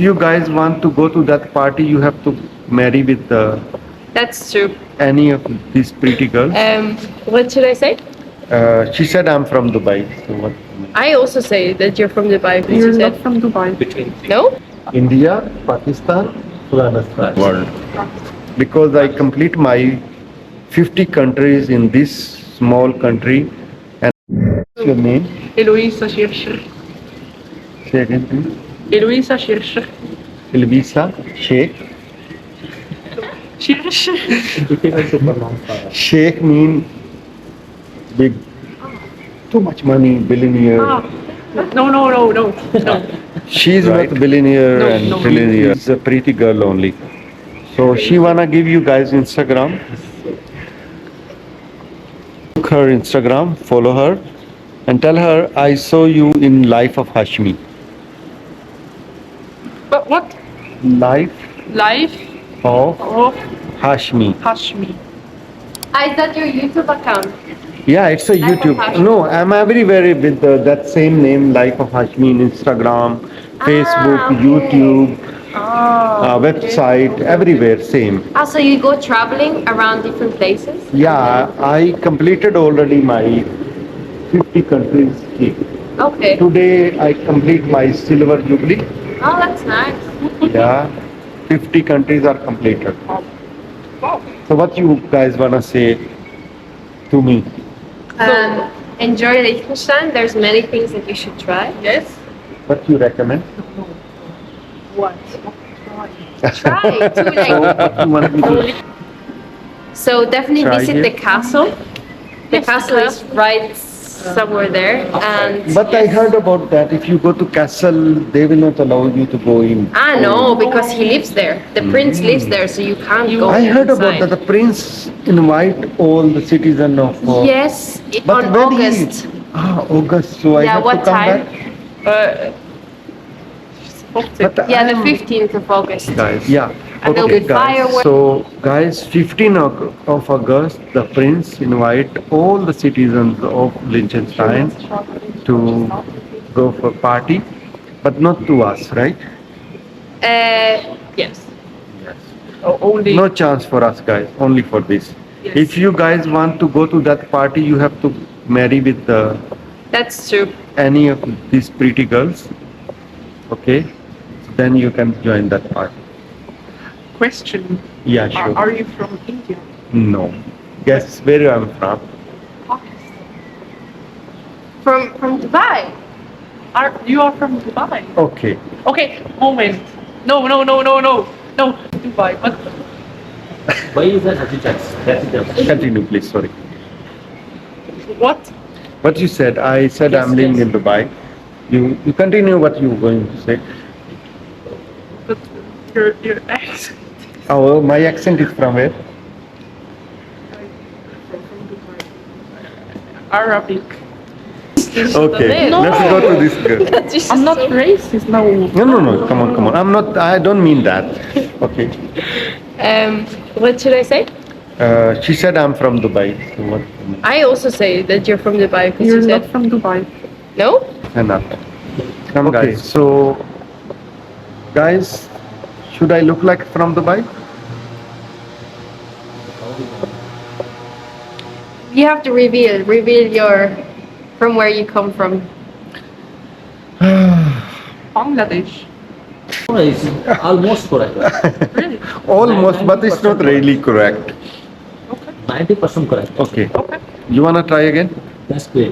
you guys want to go to that party, you have to marry with That's true. any of these pretty girls. What should I say? She said I'm from Dubai. So what? I also say that you're from Dubai. Because You're you not said from Dubai. no. India, Pakistan, Afghanistan. World. Because I complete my 50 countries in this small country. And what's your name? Eloisa Schircher. Say again, please. Eloisa Schircher. Elvisa Sheikh. Schircher. Sheikh mean big, too much money, billionaire. No. She's Right. not billionaire No, and no. trillionaire. She's a pretty girl only. So she wanna give you guys Instagram. Look her Instagram, follow her, and tell her I saw you in Life of Hashmi. But what? Life Life of of Hashmi. Hashmi. Is that your YouTube account? Yeah, it's a Life of YouTube. Hashmi. No, I'm everywhere with that same name, Life of Hashmi, in Instagram, Facebook, okay. YouTube, Ah. website, everywhere, same. Also, you go traveling around different places? Yeah, I completed already my 50 countries trip. Okay. Today I complete my silver jubilee. Oh, that's nice. Yeah, 50 countries are completed. Wow. So what you guys wanna say to me? Enjoy Liechtenstein. There's many things that you should try. Yes. What you recommend? What? Try to What you want me to? So definitely Try visit here. the castle. The Yes, castle the is right somewhere there, and But I heard about that. If you go to castle, they will not allow you to go in. no, because he lives there. The prince lives there, so you can't go. I heard about inside. that. The prince invite all the citizens of. Yes, But on when August. August. So I Yeah, have what to come time? back. But Yeah, the I'm- 15th of August. Guys, yeah. And there'll Okay, be guys. fireworks. So, guys, 15 of August, the prince invite all the citizens of Liechtenstein to go for party, but not to us, right? Yes. Only. No chance for us, guys. Only for this. Yes. If you guys want to go to that party, you have to marry with That's true. any of these pretty girls. Okay, then you can join that party. Question. Yeah, sure. Are you from India? No. Guess where I'm from? Pakistan. From Dubai. You are from Dubai? Okay. Okay, moment. No. Dubai. But Why is that Hajjaj? Continue, please. Sorry. what? What you said? I said Yes, I'm living yes. in Dubai. You continue what you were going to say. But your accent Oh, my accent is from where? from Dubai. Arabic. Okay. No. Let's go to this girl. I'm not racist. No. No. Come on. I'm not. I don't mean that. Okay. What should I say? She said I'm from Dubai. So what? I also say that you're from Dubai because You're you not said from Dubai. no. Enough. Come, guys. So, guys, should I look like from Dubai? You have to reveal your from where you come from. Bangladesh. It's almost correct. Really? Almost, but it's not really correct. 90% correct. Okay. Okay. You wanna try again? That's great.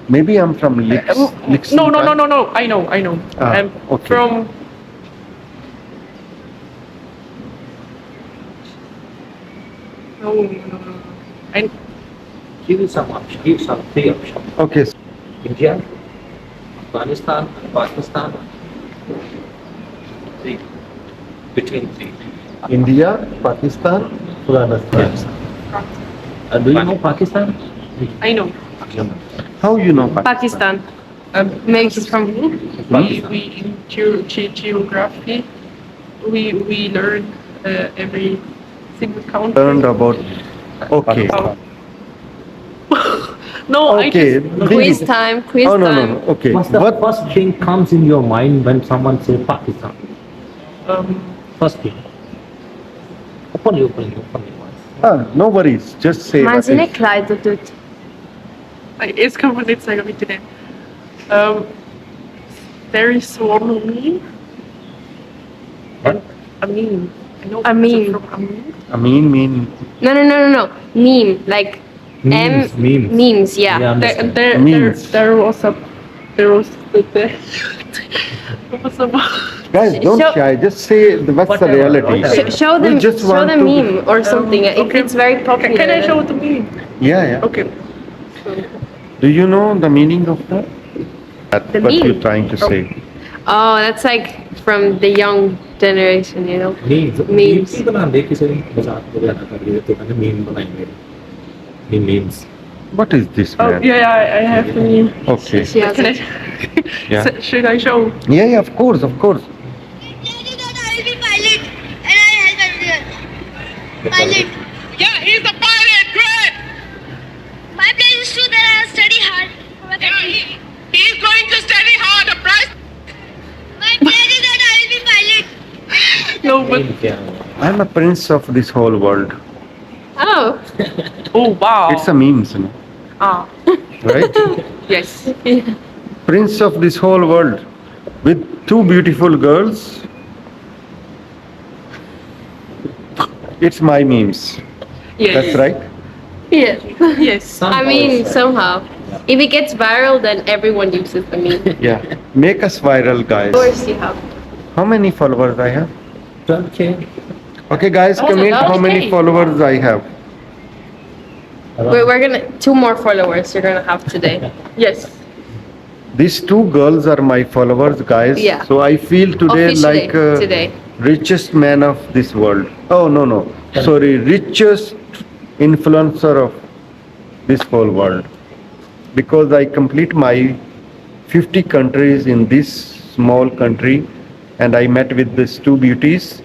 Maybe I'm from No. I know. Ah, I'm okay. from. No. I Give you some options. Give some three options. Okay. India, Afghanistan, Pakistan. Three. Between three. India, Pakistan, Afghanistan. Yes. Do you know Pakistan? I know. How you know Pakistan? Pakistan. Maybe she's from We in geography we learn every single country. Learned about. Okay. About- No, I Okay. just, Quiz time, quiz Oh no time. no no. Okay. What's the What? first thing comes in your mind when someone say Pakistan? First thing. Openly. No worries. Just say Maar what zijn is. ik kwijt dat doet. eerst kan ik dit zeggen wie het is. There is one meme. What? A meme. I know A because meme. it's from a meme. I mean. No. Meme. Like Memes. memes, yeah. Yeah. Memes. There was a there was Guys, don't Show- shy. Just say what's the Whatever, reality. whatever. Show We them, just show want the to- meme or something. okay. It's very popular. Can I show the meme? Yeah. Okay. Do you know the meaning of that? That's The what meme? you're trying to say. Oh, that's like from the young generation, you know. Memes. Memes. ही बनाते किसी मजाक वगैरह कर रहे थे मैंने meme बनाएंगे ये memes What is this, Oh man? yeah, I have the meme. Okay. She has Can I? it. Yeah. Should I show? Yeah, of course, of course. Daddy, Dad, I will be pilot and I'll help everyone. Pilot. Yeah, he's a pilot. Great. My plan is to that I'll study hard for my Yeah, country. he's going to study hard. A prize. My plan is that I will be pilot. No, but Meme क्या है? I'm a prince of this whole world. Oh. oh wow. It's a memes, no? Ah Right? yes. Prince of this whole world with two beautiful girls. It's my memes. Yes. That's right. Yeah. Yes. I mean, somehow. If it gets viral, then everyone uses the meme. Yeah. Make us viral, guys. Followers you have. How many followers I have? 12K. Okay, guys, Oh, comment that's how many okay. followers I have. We're gonna 2 more followers you're gonna have today. Yes. These two girls are my followers, guys. Yeah. So I feel today Officially, like today. richest man of this world. Oh no, sorry, richest influencer of this whole world, because I complete my 50 countries in this small country, and I met with these two beauties,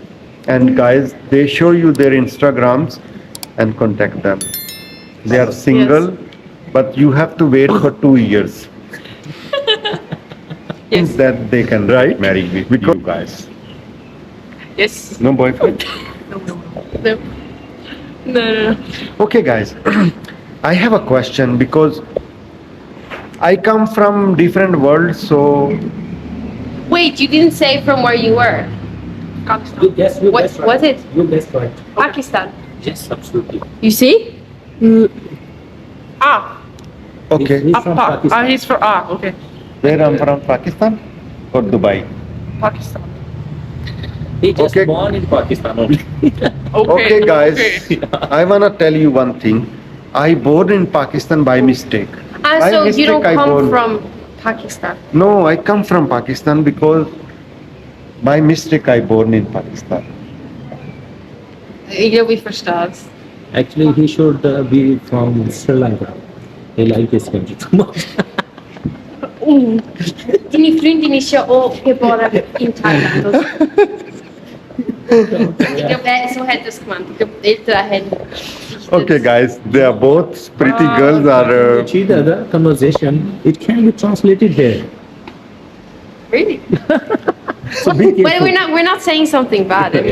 and guys, they show you their Instagrams and contact them. They are single, but you have to wait for 2 years. Yes. That they can marry with you guys. Yes. No boyfriend? No. No. Okay, guys, I have a question because I come from different world, so Wait, you didn't say from where you were. Pakistan. You guess What right. was it? You guessed right. Pakistan. Yes, absolutely. You see? Ah. okay. He's from Pakistan. He's from okay. Where I'm from, Pakistan or Dubai? Pakistan. He just Okay. born in Pakistan only. Okay, guys, Okay. I wanna tell you one thing. I born in Pakistan by mistake. Ah, By so you don't mistake I come born- from Pakistan. No, I come from Pakistan because by mistake I born in Pakistan. You'll be for stars. Actually, he should be from Sri Lanka. He like this country too much. Dine vriendin is je ook geboren in Thailand. Ik heb zo het dus gemaakt. Ik heb ältere Hände. Okay, guys, they are both pretty girls are. See the other conversation, it can be translated there. Really? So be But careful. we're not saying something bad. I mean,